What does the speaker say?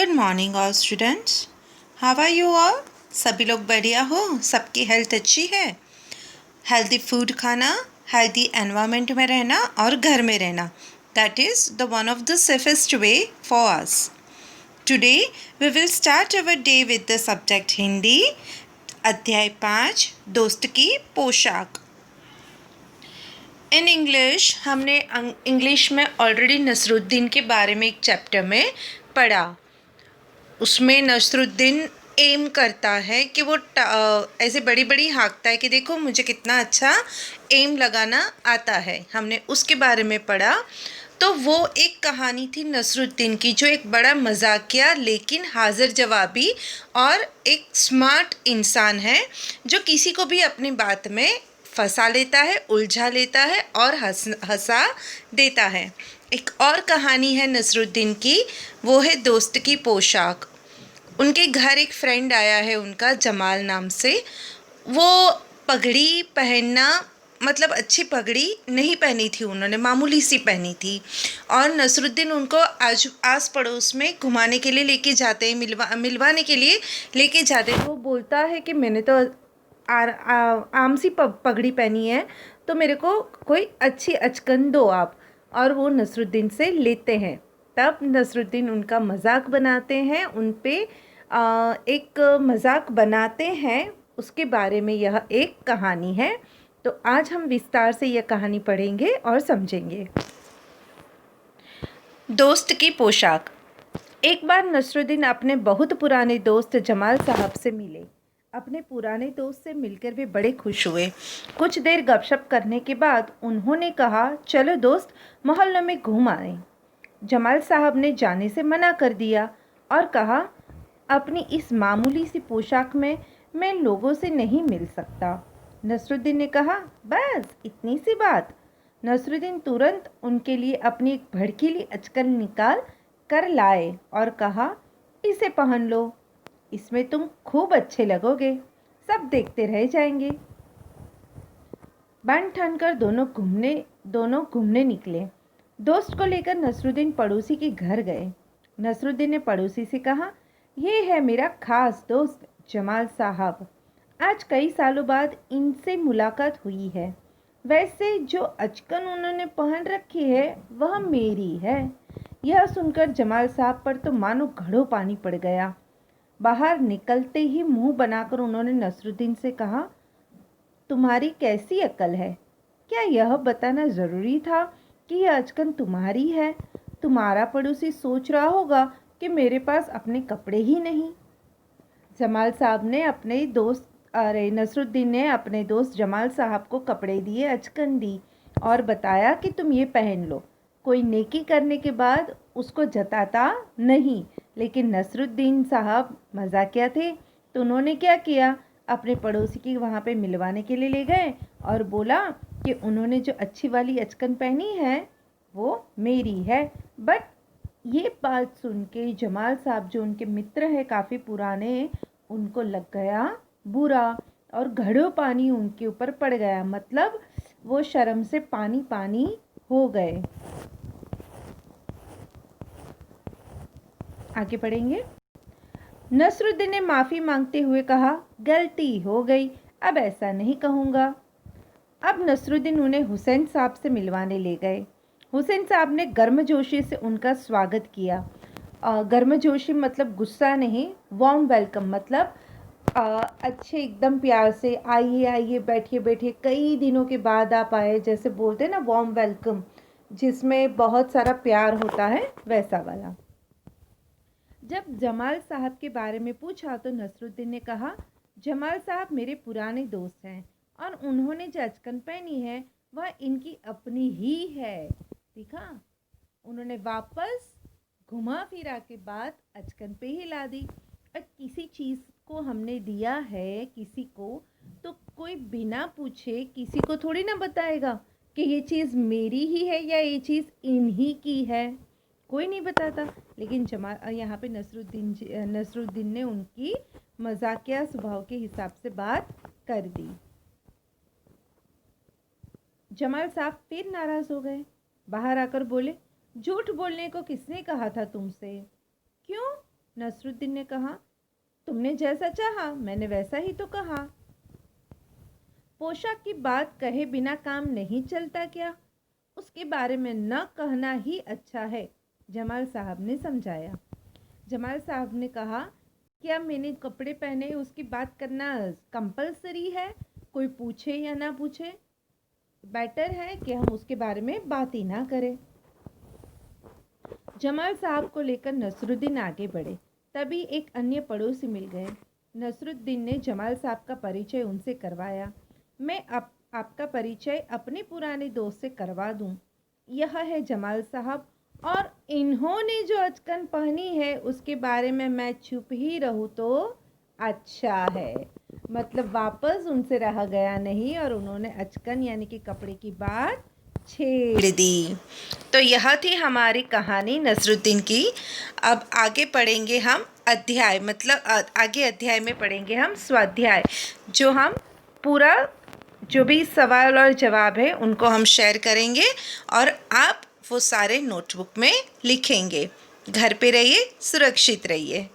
Good morning all students. How are you all? सभी लोग बढ़िया हो? सबकी हेल्थ अच्छी है? हेल्दी फूड खाना, हेल्दी एनवायरनमेंट में रहना और घर में रहना, that is the one of the safest way for us. Today we will start our day with the subject Hindi, अध्याय 5, दोस्त की पोशाक। इन इंग्लिश हमने इंग्लिश में ऑलरेडी नसरुद्दीन के बारे में एक चैप्टर में पढ़ा। उसमें नसरुद्दीन एम करता है कि वो ऐसे बड़ी बड़ी हाँकता है कि देखो मुझे कितना अच्छा एम लगाना आता है। हमने उसके बारे में पढ़ा। तो वो एक कहानी थी नसरुद्दीन की, जो एक बड़ा मजाकिया लेकिन हाजिर जवाबी और एक स्मार्ट इंसान है, जो किसी को भी अपनी बात में फंसा लेता है, उलझा लेता है और हंसा देता है। एक और कहानी है नसरुद्दीन की, वो है दोस्त की पोशाक। उनके घर एक फ्रेंड आया है उनका, जमाल नाम से। वो पगड़ी पहनना, मतलब अच्छी पगड़ी नहीं पहनी थी उन्होंने, मामूली सी पहनी थी। और नसरुद्दीन उनको आस पड़ोस में घुमाने के लिए लेके जाते हैं, मिलवाने के लिए लेके जाते हैं। वो बोलता है कि मैंने तो आम सी पगड़ी पहनी है, तो मेरे को कोई अच्छी अचकन दो आप। और वो नसरुद्दीन से लेते हैं। तब नसरुद्दीन उनका मजाक बनाते हैं, उन पे एक मजाक बनाते हैं। उसके बारे में यह एक कहानी है। तो आज हम विस्तार से यह कहानी पढ़ेंगे और समझेंगे। दोस्त की पोशाक। एक बार नसरुद्दीन अपने बहुत पुराने दोस्त जमाल साहब से मिले। अपने पुराने दोस्त से मिलकर वे बड़े खुश हुए। कुछ देर गपशप करने के बाद उन्होंने कहा, चलो दोस्त, मोहल्ले में घूम आए। जमाल साहब ने जाने से मना कर दिया और कहा, अपनी इस मामूली सी पोशाक में मैं लोगों से नहीं मिल सकता। नसरुद्दीन ने कहा, बस इतनी सी बात। नसरुद्दीन तुरंत उनके लिए अपनी एक भड़कीली अचकन निकाल कर लाए और कहा, इसे पहन लो, इसमें तुम खूब अच्छे लगोगे, सब देखते रह जाएंगे। बन ठान कर दोनों घूमने निकले। दोस्त को लेकर नसरुद्दीन पड़ोसी के घर गए। नसरुद्दीन ने पड़ोसी से कहा, ये है मेरा खास दोस्त जमाल साहब। आज कई सालों बाद इनसे मुलाकात हुई है। वैसे जो अचकन उन्होंने पहन रखी है वह मेरी है। यह सुनकर जमाल साहब पर तो मानो घड़ों पानी पड़ गया। बाहर निकलते ही मुंह बनाकर उन्होंने नसरुद्दीन से कहा, तुम्हारी कैसी अक्ल है? क्या यह बताना ज़रूरी था कि यह अचकन तुम्हारी है? तुम्हारा पड़ोसी सोच रहा होगा कि मेरे पास अपने कपड़े ही नहीं। नसरुद्दीन ने अपने दोस्त जमाल साहब को कपड़े दिए, अचकन दी और बताया कि तुम ये पहन लो। कोई नेकी करने के बाद उसको जताता नहीं, लेकिन नसरुद्दीन साहब मजाकिया थे, तो उन्होंने क्या किया, अपने पड़ोसी की वहाँ पे मिलवाने के लिए ले गए और बोला कि उन्होंने जो अच्छी वाली अचकन पहनी है वो मेरी है। बट ये बात सुन के जमाल साहब, जो उनके मित्र हैं काफ़ी पुराने, उनको लग गया बुरा और घड़ों पानी उनके ऊपर पड़ गया। मतलब वो शर्म से पानी पानी हो गए। आगे पढ़ेंगे। नसरुद्दीन ने माफ़ी मांगते हुए कहा, गलती हो गई, अब ऐसा नहीं कहूँगा। अब नसरुद्दीन उन्हें हुसैन साहब से मिलवाने ले गए। हुसैन साहब ने गर्मजोशी से उनका स्वागत किया। गर्मजोशी मतलब गुस्सा नहीं, वार्म वेलकम मतलब अच्छे एकदम प्यार से, आइए आइए, बैठिए बैठिए, कई दिनों के बाद आप आए, जैसे बोलते हैं ना वार्म वेलकम, जिसमें बहुत सारा प्यार होता है, वैसा वाला। जब जमाल साहब के बारे में पूछा तो नसरुद्दीन ने कहा, जमाल साहब मेरे पुराने दोस्त हैं और उन्होंने जो अचकन पहनी है वह इनकी अपनी ही है। देखा, उन्होंने वापस घुमा फिरा के बात अचकन पे ही ला दी। और किसी चीज़ को हमने दिया है किसी को, तो कोई बिना पूछे किसी को थोड़ी ना बताएगा कि ये चीज़ मेरी ही है या ये चीज़ इन्हीं की है, कोई नहीं बताता। लेकिन यहाँ पे नसरुद्दीन ने उनकी मजाकिया स्वभाव के हिसाब से बात कर दी। जमाल साहब फिर नाराज़ हो गए। बाहर आकर बोले, झूठ बोलने को किसने कहा था तुमसे? क्यों? नसरुद्दीन ने कहा, तुमने जैसा चाहा, मैंने वैसा ही तो कहा। पोशाक की बात कहे बिना काम नहीं चलता क्या? उसके बारे में न कहना ही अच्छा है, जमाल साहब ने समझाया। जमाल साहब ने कहा, क्या मैंने कपड़े पहने उसकी बात करना कंपलसरी है? कोई पूछे या ना पूछे, बेटर है कि हम उसके बारे में बात ही ना करें। जमाल साहब को लेकर नसरुद्दीन आगे बढ़े। तभी एक अन्य पड़ोसी मिल गए। नसरुद्दीन ने जमाल साहब का परिचय उनसे करवाया। मैं आपका परिचय अपने पुराने दोस्त से करवा दूं। यह है जमाल साहब, और इन्होंने जो अचकन पहनी है उसके बारे में मैं चुप ही रहूं तो अच्छा है। मतलब वापस उनसे रहा गया नहीं और उन्होंने अचकन यानी कि कपड़े की बात छेड़ दी। तो यह थी हमारी कहानी नसरुद्दीन की। अब आगे पढ़ेंगे हम अध्याय, मतलब आगे अध्याय में पढ़ेंगे हम स्वाध्याय, जो हम पूरा जो भी सवाल और जवाब है उनको हम शेयर करेंगे और आप वो सारे नोटबुक में लिखेंगे। घर पे रहिए, सुरक्षित रहिए।